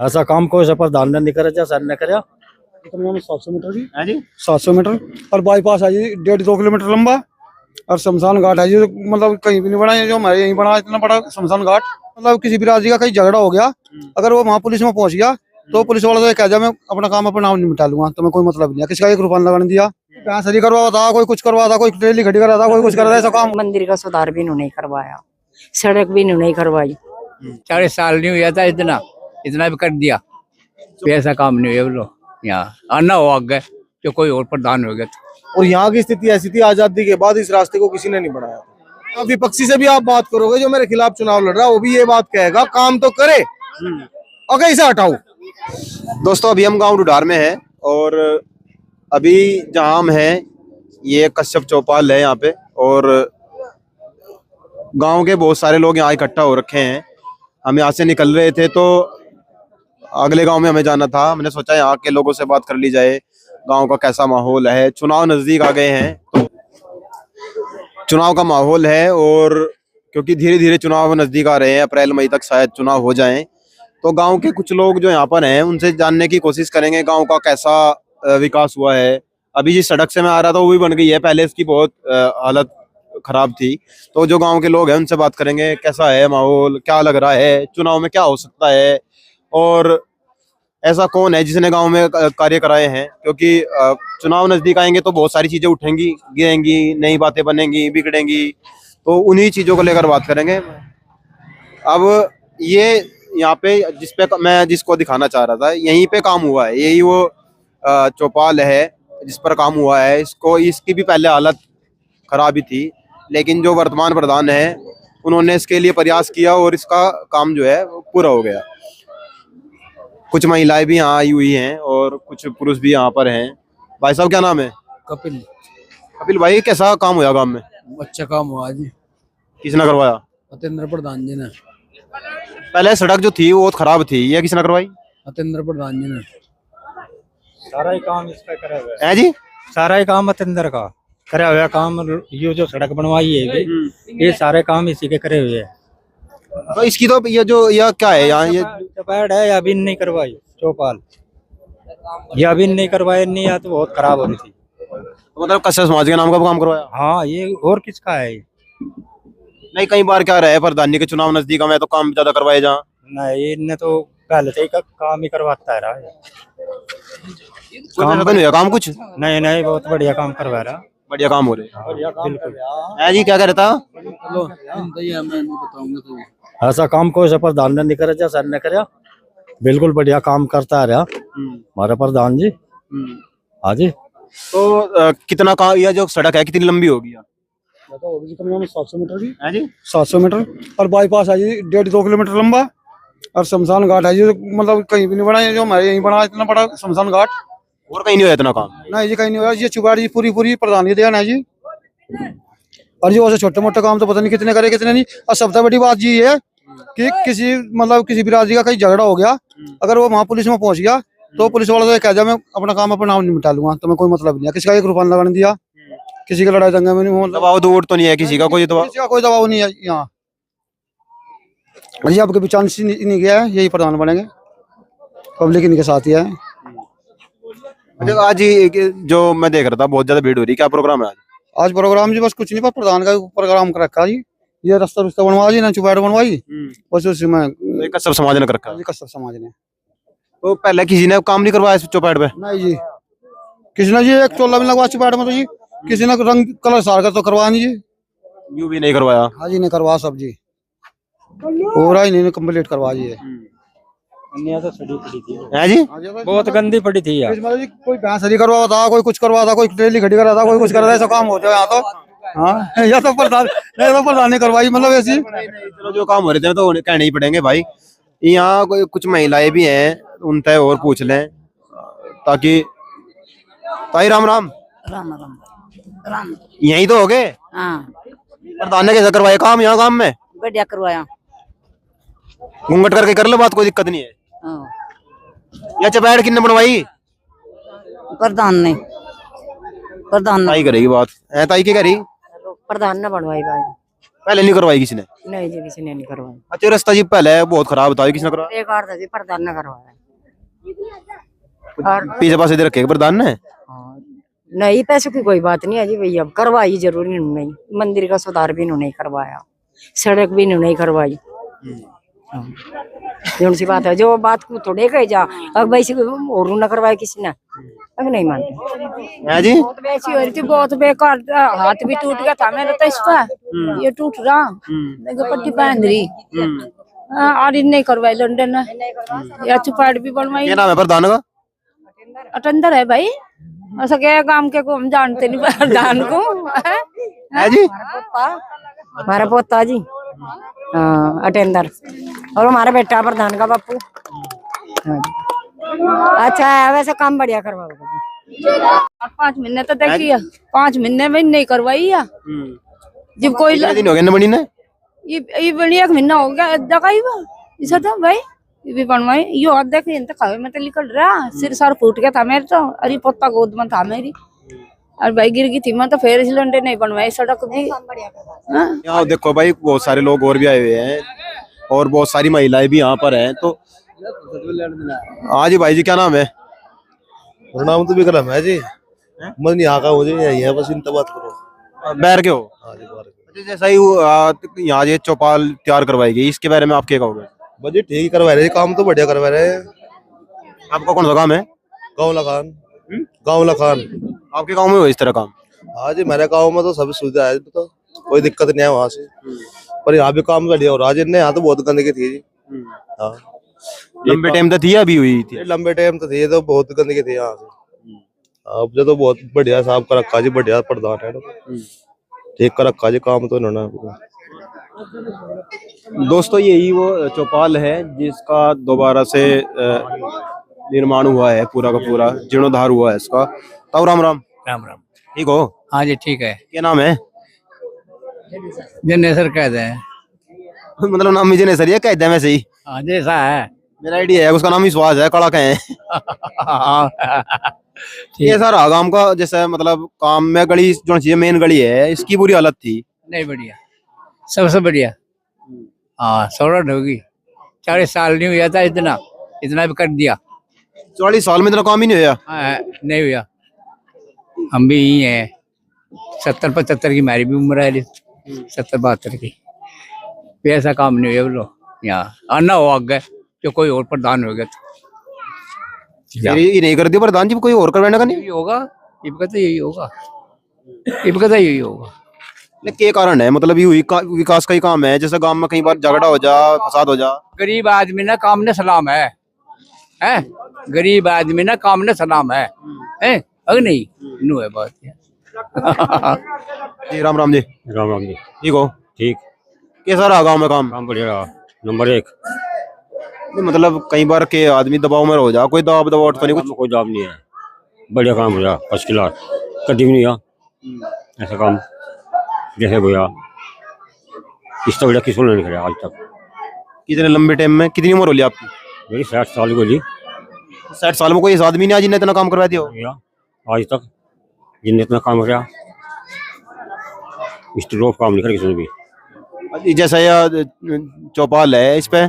ऐसा काम कोई से प्रधान ने नहीं करे सर ने कराया। 700 मीटर जी। है जी। 700 मीटर और बाईपास है जी 1.5-2 किलोमीटर लंबा और शमशान घाट है जी, मतलब कहीं भी नहीं बना है, जो हमारे यहीं बना इतना बड़ा शमशान घाट। मतलब किसी भी राज्य का कहीं झगड़ा हो गया, अगर वो वहाँ पुलिस में पहुंच गया तो पुलिस वाला तो ये कह दिया मैं अपना काम अपना नाम निपटा लूंगा, तो मैं कोई मतलब नहीं है, किसी का 1 रुपया लगाने दिया। कहाँ सही करवा था, कोई कुछ करवा था, कोई ट्रेली खड़ी करा था, कोई कुछ कर रहा था, ऐसा काम। मंदिर का सुधार भी इन्होंने करवाया, सड़क भी इन्होंने करवाई। 40 साल नहीं हुआ था, इतना इतना भी कर दिया। ऐसा काम नहीं हुआ बोलो, यहाँ आना हो आगे जो कोई और प्रधान हो गया। और यहाँ की स्थिति ऐसी थी, आजादी के बाद इस रास्ते को किसी ने नहीं बढ़ाया। अब विपक्षी से भी आप बात करोगे, जो मेरे खिलाफ चुनाव लड़ रहा है वो भी ये बात कहेगा काम तो करे और कैसे हटाओ। दोस्तों अभी हम गांव डुडार में हैं और अभी जहां हम हैं ये कश्यप चौपाल है यहाँ पे, और गांव के बहुत सारे लोग यहाँ इकट्ठा हो रखे हैं। हम यहाँ से निकल रहे थे तो अगले गांव में हमें जाना था, मैंने सोचा यहाँ के लोगों से बात कर ली जाए, गांव का कैसा माहौल है। चुनाव नजदीक आ गए हैं तो चुनाव का माहौल है, और क्योंकि धीरे धीरे चुनाव नजदीक आ रहे हैं, अप्रैल मई तक शायद चुनाव हो जाएं, तो गांव के कुछ लोग जो यहाँ पर हैं उनसे जानने की कोशिश करेंगे गांव का कैसा विकास हुआ है। अभी जिस सड़क से मैं आ रहा था वो भी बन गई है, पहले इसकी बहुत हालत खराब थी। तो जो गांव के लोग हैं उनसे बात करेंगे कैसा है माहौल, क्या लग रहा है, चुनाव में क्या हो सकता है, और ऐसा कौन है जिसने गांव में कार्य कराए हैं। क्योंकि चुनाव नजदीक आएंगे तो बहुत सारी चीजें उठेंगी, गिरेंगी, नई बातें बनेंगी, बिगड़ेंगी, तो उन्हीं चीजों को लेकर बात करेंगे। अब ये यहाँ पे मैं जिसको दिखाना चाह रहा था, यहीं पे काम हुआ है, यही वो चौपाल है जिस पर काम हुआ है। इसकी भी पहले हालत खराब ही थी, लेकिन जो वर्तमान प्रधान है उन्होंने इसके लिए प्रयास किया और इसका काम जो है वो पूरा हो गया। कुछ महिलाएं भी यहाँ आई हुई हैं और कुछ पुरुष भी यहाँ पर हैं। भाई साहब क्या नाम है? कपिल। कपिल भाई, कैसा काम हुआ गांव में? अच्छा काम हुआ जी। किसने करवाया? सत्येंद्र प्रधान जी ने। पहले सड़क जो थी वो बहुत खराब थी, ये किसने करवाई? सत्येंद्र प्रधान जी ने। सारा ही काम इसका करा हुआ है जी। सारा ही काम मतिंदर का करा हुआ काम। ये जो सड़क बनवाई है ये सारे काम इसी के करे हुए हैं। तो इसकी तो ये क्या है यहाँ, ये चपेट है, अभी नहीं करवाई चौपाल, ये अभी नहीं करवाई, नहीं या तो बहुत खराब हो रही थी। तो मतलब कश्यप समाज के नाम का काम करवाया? हाँ, ये और किसका है? नहीं, कई बार क्या रहे प्रधानी के चुनाव नजदीक में तो काम ज्यादा करवाए जा। नहीं, इनने तो पहले से ही काम ही करवाता है रहा है। काम नहीं हुआ काम कुछ? नहीं, बहुत बढ़िया काम करवा रहा। बढ़िया काम हो रहे है जी। क्या कर रहा था? ऐसा काम कोई से प्रधान ने नहीं करे सर ने कराया, बिल्कुल बढ़िया काम करता रहा हमारा प्रधान जी। हाँ जी। तो कितना काम, यह जो सड़क है कितनी लंबी होगी? 700 मीटर जी। है जी। 700 मीटर और बाईपास है जी 1.5-2 किलोमीटर लंबा और शमशान घाट है जी, मतलब कहीं भी नहीं बना है, जो हमारे यहीं बना इतना बड़ा शमशान घाट। और कहीं नहीं हुआ इतना काम? नहीं जी, कहीं नहीं हुआ। ये चुबाड़ जी पूरी प्रधान की ध्यान है जी। और जी वैसे छोटे मोटे काम तो पता नहीं कितने करे कितने नहीं। और सबसे बड़ी बात जी है कि किसी भी राज्य का कहीं झगड़ा हो गया, अगर वो वहाँ पुलिस में पहुंच गया तो पुलिस वाला तो ये कह दिया मैं अपना काम अपना नाम निपटा लूंगा, तो मैं कोई मतलब नहीं है, किसी का 1 रुपया लगाने दिया, किसी का लड़ाई दंगे में नहीं। दबाव दूर तो नहीं है किसी का? कोई दबाव नहीं है यहाँ। जी आपके भी चांस नहीं गया है, यही प्रधान बनेंगे, पब्लिक इनके साथ ही है। आज जो मैं देख रहा था बहुत ज्यादा भीड़ हो रही, क्या प्रोग्राम है आज? आज प्रोग्राम जी बस कुछ नहीं, पर प्रधान का प्रोग्राम कर रखा जी। ये रास्ता बनवा जी ना, चुबाड़ बनवाई बस उसमें कश्यप समाज ने कर रखा है। कश्यप समाज ने। तो पहले किसी ने काम नहीं करवाया इस चौपाट पे? नहीं जी, किसी ने जी एक चोला भी लगवा चुबाड़ में, तो जी किसी ने रंग कलर सार का तो करवा नहीं जी। यूं भी नहीं करवाया? हाँ जी, नहीं करवा सब जी, पूरा ही नहीं कम्प्लीट करवा जी। तो सड़ी पड़ी थी है जी, बहुत गंदी पड़ी थी यार। कोई भैंस हरी करवा था, कोई कुछ करवा था, कोई ट्रेली खड़ी करा था, कोई कुछ कर रहा था, ऐसा काम होता है यहाँ तो। हाँ, यह तो प्रधान ने करवाई, मतलब ऐसी। चलो जो काम हो रहे थे तो कहने ही पड़ेंगे भाई। यहाँ कोई कुछ महिलाएं भी हैं, उनसे और पूछ लें ताकि। ताई राम राम। राम राम राम। यही तो हो गए? हाँ, प्रधान ने कैसे करवाया काम यहाँ गाँव में? बढ़िया करवाया। घूंघट करके कर लो बात, कोई दिक्कत नहीं है। या चपेट किसने बनवाई? प्रधान ने। प्रधान ताई करेगी बात है, ताई की करी? प्रधान ने बनवाई भाई। पहले नहीं करवाई किसी ने? नहीं जी किसी ने नहीं करवाया। अच्छा रास्ता जी पहले बहुत खराब था, किसने करवाया? बेकार था जी, प्रधान ने करवाया। और पीछे पास इधर रखे प्रधान ने। हाँ, नहीं पैसों की कोई बात नहीं है जी भैया, करवाई जरूरी नहीं। मंदिर का सुधार भी इन्होंने करवाया, सड़क भी इन्होंने करवाई। हाँ, जोन सी बात है, जो बात को थोड़े कहे जा अब वैसे और न करवाया किसी ने, अब नहीं मानते। है जी बहुत वैसी हो रही थी, बहुत बेकार था। हाथ भी टूट गया था मेरा तो इसका, ये टूट रहा। देखो पट्टी पहन रही। और नहीं करवाई लंदन ने, या चुपाड़ भी बनवाई। क्या नाम है प्रधान का? अटेंडर है भाई, ऐसा क्या काम के को हम जानते नहीं प्रधान को। है जी हमारा पोता जी, हाँ अटेंडर, और हमारा बेटा प्रधान का बापू। हाँ जी। अच्छा है, वैसे काम बढ़िया करवाओगे। 5 महीने तो देख लिया, 5 महीने में नहीं करवाई या जब कोई कितने दिन हो गए बनी ने? ये बड़ी 1 महीना हो गया दगाई बा इसा था भाई। ये भी बनवाई, यो हाथ देख तो खावे में तो निकल रहा, सिर सार फूट गया था मेरे तो। अरे पोता गोद में था मेरी, और भाई गिर गई थी मैं तो फिर सिलेंडर नहीं बनवाई। सड़क भी हाँ? यहाँ देखो भाई बहुत सारे लोग और भी आए हुए हैं और बहुत सारी महिलाएं भी यहाँ पर हैं। तो हाँ जी भाई जी, क्या नाम है? मेरा नाम तो विक्रम है जी। मैं यहाँ का मुझे यही है, बस इनसे बात करो। बैर के हो? हाँ जी बाहर के। अच्छा, जैसा ही यहाँ ये चौपाल तैयार करवाई गई, इसके बारे में आप क्या कहोगे? बस जी ठीक ही करवा रहे हैं, काम तो बढ़िया करवा रहे हैं। आपका कौन सा काम है? गाँव लखान, गाँव लखान। आपके गांव में हो इस तरह काम? हाँ जी मेरे गाँव में तो सभी सुविधा है, तो कोई दिक्कत नहीं है वहाँ से। पर यहाँ भी काम बढ़िया हो रहा है। यहाँ तो बहुत गंदगी थी जी। हाँ लंबे टाइम तक थी, अभी हुई थी? लंबे टाइम तो थी, तो बहुत गंदगी थी यहाँ से। अब जो तो बहुत बढ़िया साफ कर रखा जी, बढ़िया प्रधान है, ठीक कर रखा जी काम तो इन्होंने। दोस्तों यही वो चौपाल है जिसका दोबारा से निर्माण हुआ है, पूरा का पूरा जीर्णोद्धार हुआ है इसका। ताऊ राम राम। राम राम। ठीक हो? हाँ जी ठीक है। क्या नाम है? जनेसर कहते हैं। मतलब नाम मुझे नहीं सर, ये कहते हैं वैसे ही। हाँ जैसा है। मेरा आइडिया है, उसका नाम विश्वास है, कड़ा कहें। ये सर आगाम का जैसे मतलब काम में गली जो चाहिए, मेन गली है, इसकी बुरी हालत थी। नहीं बढ़िया, सबसे बढ़िया। हाँ सौरठ होगी, 40 साल नहीं हुआ था इतना, इतना भी कर दिया। 40 साल में इतना काम ही नहीं हुआ? हाँ नहीं हुआ। हम भी यही हैं, 70-75 की हमारी भी उम्र है, 70-72 की। भी ऐसा काम नहीं हुआ बोलो यहाँ। आना हो आगे जो कोई और प्रधान हो गया तो ये नहीं कर दिया प्रधान जी, कोई और करवाने का नहीं? यही होगा, इनका तो यही होगा, इनका तो यही होगा। क्या कारण है? मतलब ये विकास का ही काम है, जैसे गांव में कई बार झगड़ा हो जा, फसाद हो जा। गरीब आदमी ना काम ने सलाम है, हैं? गरीब आदमी ना काम ने सलाम है, हैं? अगर नहीं नू है बात। जी राम राम जी। राम राम जी। ठीक हो? ठीक। कैसा रहा गांव में काम? काम बढ़िया रहा, नंबर 1। मतलब कई बार के आदमी दबाव में हो जा, कोई दबाव दबाव तो नहीं कुछ? कोई दाब नहीं है, बढ़िया काम हो रहा, फर्स्ट क्लास। कभी भी नहीं हुआ ऐसा काम जैसे भैया, इससे बढ़िया किसी ने नहीं कराया आज तक। कितने लंबे टाइम में? कितनी उम्र हो ली आपकी? मेरी 60 साल को जी। 60 साल में कोई ऐसा आदमी नहीं आज जिन्हें इतना काम करवा दिया हो? आज तक जिनने इतना काम कराया, मिस्टर रोफ काम नहीं करा किसी ने भी। जैसा यह चौपाल है, इस पे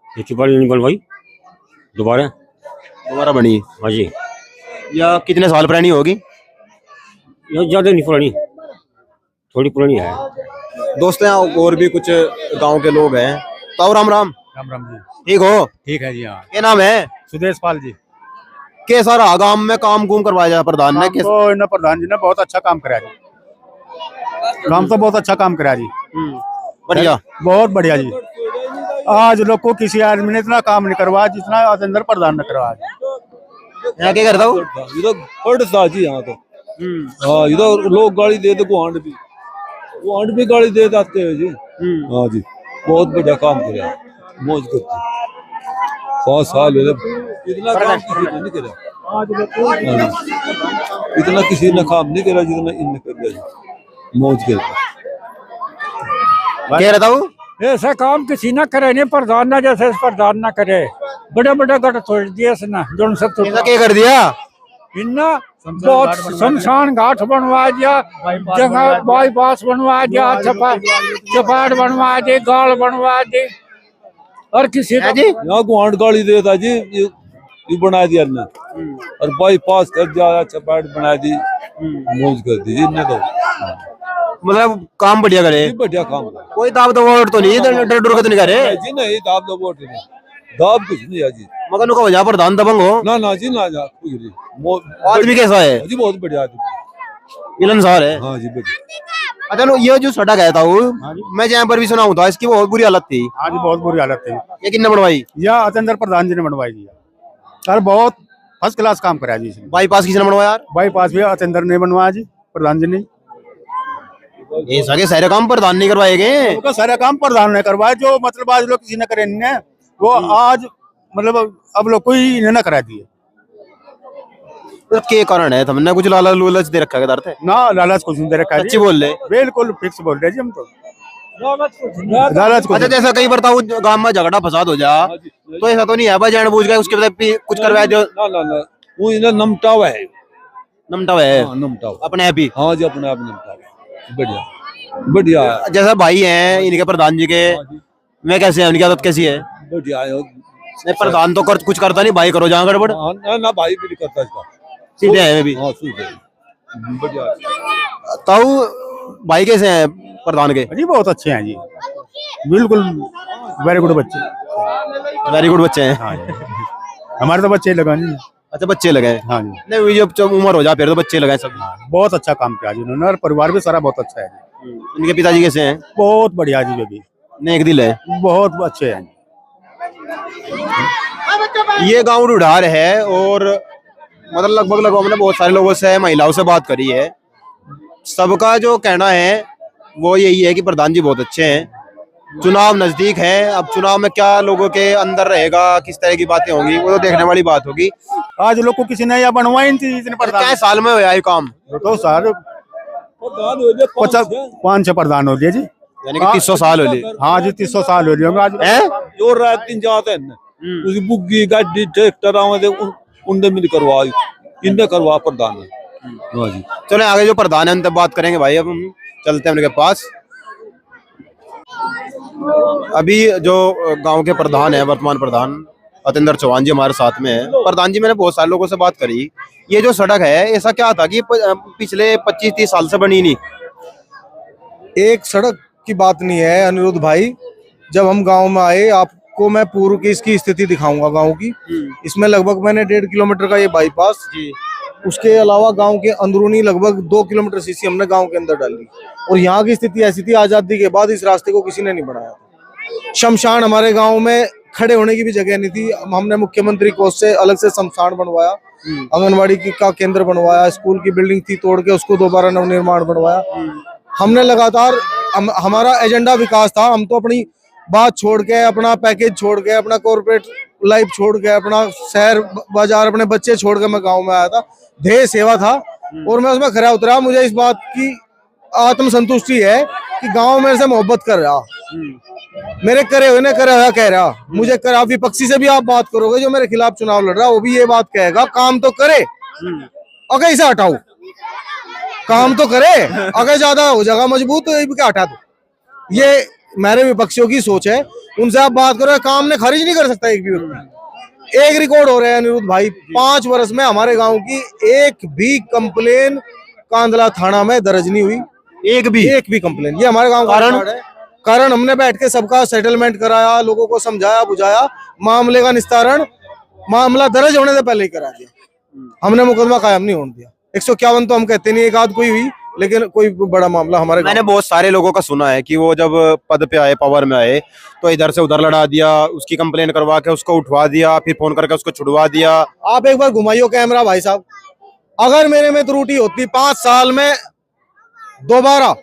ये चुपाड़ी नहीं बनवाई, दोबारा बनी? हाँ जी। या कितने साल पुरानी होगी? ये ज्यादा नहीं पुरानी, थोड़ी पुरानी है। दोस्तों यहाँ और भी कुछ गांव के लोग हैं। ताऊ राम राम। राम राम जी। ठीक हो? ठीक है जी। हाँ क्या नाम है? सुदेश पाल जी। के सारा गांव में काम कुम करवाया जाए प्रधान ने? तो इन प्रधान जी ने बहुत अच्छा काम कराया जी, काम तो बहुत अच्छा काम कराया जी। बढ़िया, बहुत बढ़िया जी। आज लोग को किसी आदमी ने इतना काम नहीं करवाया जितना अंदर प्रधान ने करवाया जी। यहाँ क्या करता हूँ? जी यहाँ तो हाँ, इधर लोग गाड़ी दे दे, गुआंड भी गाड़ी दे देते हैं जी। हाँ जी, बहुत बढ़िया काम किया, मौज करते। 5 साल इतना काम किसी ने नहीं करा, इतना किसी ने काम नहीं करा जितना इनने कर दिया जी, मौज करके। क्या रहता हूँ? ऐसा काम किसी ना करे, नहीं प्रधान ना, जैसे प्रधान ना करे। बड़े बड़े गट तोड़ दिए इसने, जो सब क्या कर दिया? इन्ना बहुत शमशान घाट बनवा दिया, जगह बाईपास बनवा दिया, चपाट बनवा दे, गाड़ बनवा दे। और किसी का यहाँ गुआंड गाड़ी देता जी, ये बना दिया ने, और बाईपास कर दिया, चपाट बना दी, मौज कर दी जी ने। तो मतलब काम बढ़िया करे, बढ़िया काम, कोई दाब दबाव तो नहीं, डर डर के तो नहीं करे जी। नहीं दाब दो वोट नहीं, दाब कुछ नहीं है जी। मगर नुका वजह प्रधान दबंग हो ना जी, ना जा कुछ नहीं। आदमी कैसा है जी? बहुत बढ़िया आदमी, मिलनसार है। हाँ जी बढ़िया। अच्छा, ये जो सड़क गया था वो, मैं जहाँ पर भी सुना हूँ था, इसकी बहुत बुरी हालत थी। हाँ जी, बहुत बुरी हालत थी। ये किसने बनवाई? यह अतेंद्र प्रधान जी ने बनवाई दी। सर बहुत फर्स्ट क्लास काम कराया जी इसने। बाईपास किसने बनवाया यार? बाईपास भी अतेंद्र ने बनवाया जी, प्रधान जी ने। ये सारे काम प्रधान नहीं करवाए गए, उनका सारा काम प्रधान ने करवाया, जो मतलब आज लोग किसी ने करे नहीं है, वो आज मतलब अब लोग कोई इन्हें ना करा दिए। तो के कारण है? तुमने कुछ लालच लूलच दे रखा है? ना लालच कुछ नहीं दे रखा है सच्ची जी। बोल ले, बिल्कुल फिक्स बोल रहे जी हम तो। लालच कुछ अच्छा, जैसा कई बार गांव में झगड़ा फसाद हो जा, तो ऐसा तो नहीं है भाई जान बूझ गए उसके बाद कुछ करवा दो? ना वो इन्हें नमटावा है, नमटावा है, नमटावा अपने आप ही। हाँ जी, अपने आप नमटावा, बढ़िया बढ़िया। जैसा भाई हैं इनके प्रधान जी के, मैं कैसे है, उनकी आदत कैसी है? बढ़िया है। नहीं, प्रधान तो कुछ करता नहीं, भाई करो जहाँ गड़बड़, ना भाई भी नहीं करता इसका, सीधे है भी। हाँ सीधे, बढ़िया। तो भाई कैसे हैं प्रधान के? जी बहुत अच्छे हैं जी, बिल्कुल वेरी गुड बच्चे, वेरी गुड बच्चे हैं। हाँ जी, हमारे तो बच्चे लगा नहीं। अच्छा, बच्चे लगे? हाँ जी, नहीं, जब उम्र हो जा फिर तो बच्चे लगाए सब। बहुत अच्छा काम किया जी उन्होंने, और परिवार भी सारा बहुत अच्छा है जी। इनके पिताजी कैसे हैं? बहुत बढ़िया जी, बेबी नेक दिल है, बहुत अच्छे हैं। ये गांव रुढ़ार है, और मतलब लगभग हमने बहुत सारे लोगों से, महिलाओं से बात करी है, सबका जो कहना है वो यही है कि प्रधान जी बहुत अच्छे हैं। चुनाव नजदीक है, अब चुनाव में क्या लोगों के अंदर रहेगा, किस तरह की बातें होंगी, वो तो देखने वाली बात होगी। आज लोग को किसी ने या बनवाई नहीं थी इतने प्रधान। क्या साल में हुआ ये काम? तो सर 5-6 प्रधान हो गए जी, यानी कि 300 साल हो गए। हाँ जी, 300 साल हो गए आज। जो रात दिन जाते हैं उसकी बुग्गी गाड़ी ट्रैक्टर आवे उनने मिल करवा, इनने करवा प्रधान है। हाँ जी, चलो आगे जो प्रधान है उनसे बात करेंगे भाई। अब हम चलते हैं उनके पास। अभी जो गांव के प्रधान है, वर्तमान प्रधान अतेंद्र चौहान जी हमारे साथ में है। प्रधान जी, मैंने बहुत सारे लोगों से बात करी, ये जो सड़क है ऐसा क्या था कि पिछले 25-30 साल से बनी नहीं? एक सड़क की बात नहीं है अनिरुद्ध भाई, जब हम गांव में आए, आपको मैं पूर्व की इसकी स्थिति दिखाऊंगा गांव की। इसमें लगभग मैंने 1.5 किलोमीटर का ये बाईपास, उसके अलावा गांव के अंदरूनी लगभग 2 किलोमीटर सीसी हमने गांव के अंदर डाली। और यहाँ की स्थिति ऐसी थी, आजादी के बाद इस रास्ते को किसी ने नहीं बनाया। शमशान हमारे गांव में खड़े होने की भी जगह नहीं थी, हमने मुख्यमंत्री कोष से अलग से शमशान बनवाया, आंगनबाड़ी का केंद्र बनवाया, स्कूल की बिल्डिंग थी तोड़ के उसको दोबारा नवनिर्माण बनवाया। हमने लगातार, हमारा एजेंडा विकास था। हम तो अपनी बात छोड़ के, अपना पैकेज छोड़ के, अपना कॉर्पोरेट लाइफ छोड़ के, अपना शहर बाजार, अपने बच्चे छोड़ के मैं गांव में आया था। ध्येय सेवा था और मैं उसमें खरा उतरा। मुझे इस बात की आत्मसंतुष्टि है कि गांव मेरे से मोहब्बत कर रहा, मेरे करे हुए ने करे हुआ कह रहा, मुझे करा। विपक्षी से भी आप बात करोगे जो मेरे खिलाफ चुनाव लड़ रहा, वो भी ये बात कहेगा, काम तो करे, अगर इसे हटाओ, काम तो करे, अगर ज्यादा हो जाएगा मजबूत तो ये भी क्या हटा दो। ये मेरे विपक्षियों की सोच है, उनसे आप बात करो, काम ने खारिज नहीं कर सकता एक भी व्यक्ति। एक रिकॉर्ड हो रहे हैं अनिरुद्ध भाई, 5 वर्ष में हमारे गांव की एक भी कंप्लेन कांदला थाना में दर्ज नहीं हुई। एक भी कंप्लेन। ये हमारे गांव का रिकॉर्ड है। कारण हमने बैठ के सबका सेटलमेंट कराया, लोगों को समझाया बुझाया, मामले का निस्तारण मामला दर्ज होने से पहले ही करा दिया। हमने मुकदमा कायम नहीं होने दिया। 151 तो हम कहते नहीं, एक आध कोई हुई, लेकिन कोई बड़ा मामला हमारे। मैंने बहुत सारे लोगों का सुना है कि वो जब पद पे आए, पावर में आए, तो इधर से उधर लड़ा दिया, उसकी कंप्लेन करवा के उसको उठवा दिया, फिर फोन करके उसको छुड़वा दिया। आप एक बार घुमाइयो कैमरा भाई साहब, अगर मेरे में त्रुटि होती 5 साल में दोबारा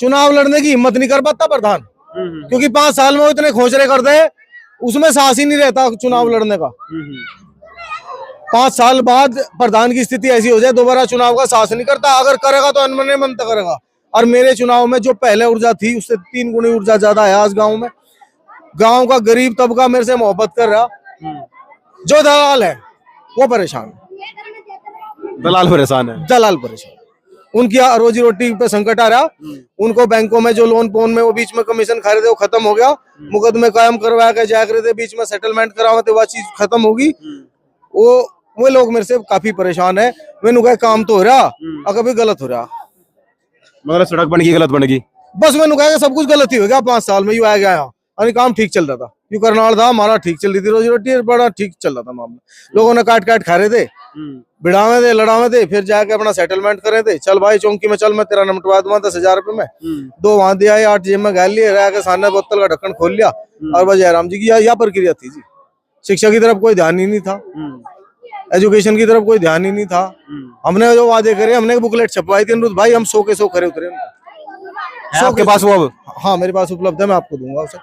चुनाव लड़ने की हिम्मत नहीं कर पाता प्रधान, क्योंकि 5 साल में वो इतने खोचरे कर दे, उसमें साहस ही नहीं रहता चुनाव लड़ने का। 5 साल बाद प्रधान की स्थिति ऐसी हो जाए, दोबारा चुनाव का साहस नहीं करता। अगर करेगा तो अनमने मन तक करेगा। और मेरे चुनाव में जो पहले ऊर्जा थी उससे 3 गुनी ऊर्जा ज्यादा है आज गांव में। गांव का गरीब तबका मेरे से मोहब्बत कर रहा, जो दलाल है वो परेशान। दलाल परेशान है। दलाल परेशान, उनकी रोजी रोटी पे संकट आ रहा। उनको बैंकों में जो लोन पोन में वो बीच में कमीशन खा रहे थे वो खत्म हो गया, मुकदमे कायम करवा के जा रहे थे, बीच में सेटलमेंट करावा थे, वो चीज खत्म होगी। वो लोग मेरे से काफी परेशान है। मैंने कहा काम तो हो रहा और कभी गलत हो रहा, मतलब सड़क बन गई गलत बन गई। बस मैंने कहा सब कुछ गलत ही हो गया। 5 साल में यू आ गया यहाँ, अरे काम ठीक चल रहा था, यू करनाल था हमारा, ठीक चल रही थी रोजी रोटी, बड़ा ठीक चल रहा था मामला। लोगों ने काट काट खा रहे थे, बिड़ावे थे, लड़ावे थे, फिर जाके अपना सेटलमेंट करे थे। चल भाई चौंकी में चल, मैं तेरा नमटवा दूंगा 10,000 रुपए में। 2 वहां दिया, 8 जेब में गाल लिए, रह के सामने बोतल का ढक्कन खोल लिया। और बस जयराम जी की यह प्रक्रिया थी जी। शिक्षा की तरफ कोई ध्यान ही नहीं था, एजुकेशन की तरफ कोई ध्यान ही नहीं था। हमने जो वादे करे, हमने बुकलेट छपवाई थी अनिरुद्ध भाई, हम 100 के 100 खरे उतरे। आपके पास वो अब? हाँ मेरे पास उपलब्ध है, मैं आपको दूंगा उसे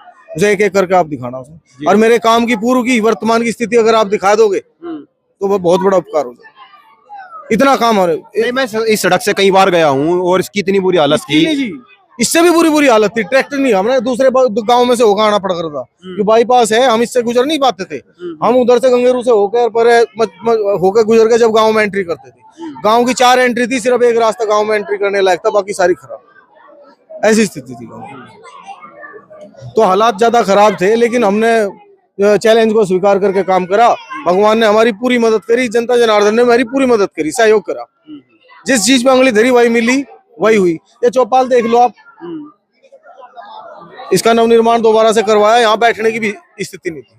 एक एक करके आप दिखाना उसे। और मेरे काम की पूर्व की वर्तमान की स्थिति अगर आप दिखा दोगे तो वो बहुत बड़ा उपकार हो जाएगा। इतना काम हो रहा है। मैं इस सड़क से कई बार गया हूँ और इसकी इतनी बुरी हालत थी जी, इससे भी बुरी हालत थी। ट्रैक्टर नहीं, हमने दूसरे गांव में से होकर आना पड़ रहा था, जो बाईपास है हम इससे गुजर नहीं पाते थे। हम उधर से गंगेरू से होकर गुजर के जब गांव में एंट्री करते थे, गांव की 4 एंट्री थी, सिर्फ एक रास्ता गांव में एंट्री करने लायक था, बाकी सारी खराब। ऐसी स्थिति थी गांव की। तो हालात ज्यादा खराब थे, लेकिन हमने चैलेंज को स्वीकार करके काम करा। भगवान ने हमारी पूरी मदद करी, जनता जनार्दन ने हमारी पूरी मदद करी, सहयोग करा। जिस चीज पे उंगली धरी वही मिली, वही हुई। ये चौपाल देख लो आप, इसका नवनिर्माण दोबारा से करवाया, यहाँ बैठने की भी स्थिति नहीं थी,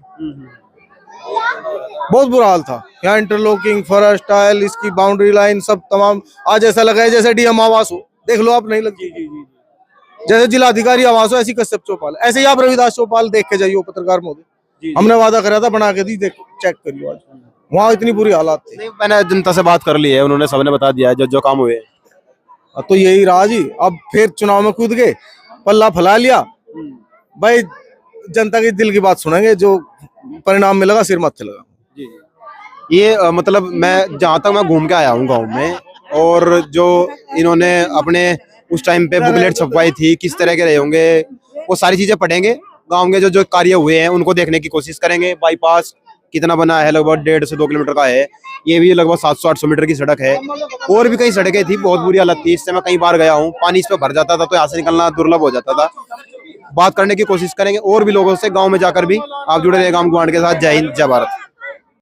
बहुत बुरा हाल था। यहाँ इंटरलॉकिंग, फर्श, टाइल, इसकी बाउंड्री लाइन सब तमाम, आज ऐसा लगा है जैसे डीएम आवास हो। देख लो आप, नहीं लगी जैसे जिलाधिकारी आवास हो, ऐसी कश्यप चौपाल। ऐसे ही आप रविदास चौपाल देख के जाइए, पत्रकार महोदय, हमने वादा करा था, बना के दी, देख चेक करिए। आज वहाँ इतनी बुरी हालात थी। नहीं, मैंने जनता से बात कर ली है, उन्होंने सबने बता दिया है जो काम हुए। तो यही रहा जी। अब फिर चुनाव में कूद गए, पल्ला फैला लिया भाई, जनता की दिल की बात सुनेंगे, जो परिणाम मिलेगा सिर माथे लगा। ये मतलब मैं जहाँ तक मैं घूम के आया हूँ गाँव में, और जो इन्होंने अपने उस टाइम पे बुकलेट छपवाई थी, किस तरह के रहे होंगे, वो सारी चीजें पढ़ेंगे। गांव के जो कार्य हुए हैं उनको देखने की कोशिश करेंगे। बाईपास कितना बना है, लगभग 1.5 से 2 किलोमीटर का है। ये भी लगभग 700-800 मीटर की सड़क है। और भी कई सड़कें थी, बहुत बुरी हालत थी। इससे मैं कई बार गया हूँ, पानी इस पे भर जाता था, तो यहाँ से निकलना दुर्लभ हो जाता था। बात करने की कोशिश करेंगे और भी लोगों से गाँव में जाकर भी। आप जुड़े रहे गाँव गुआंढ के साथ। जय हिंद, जय भारत।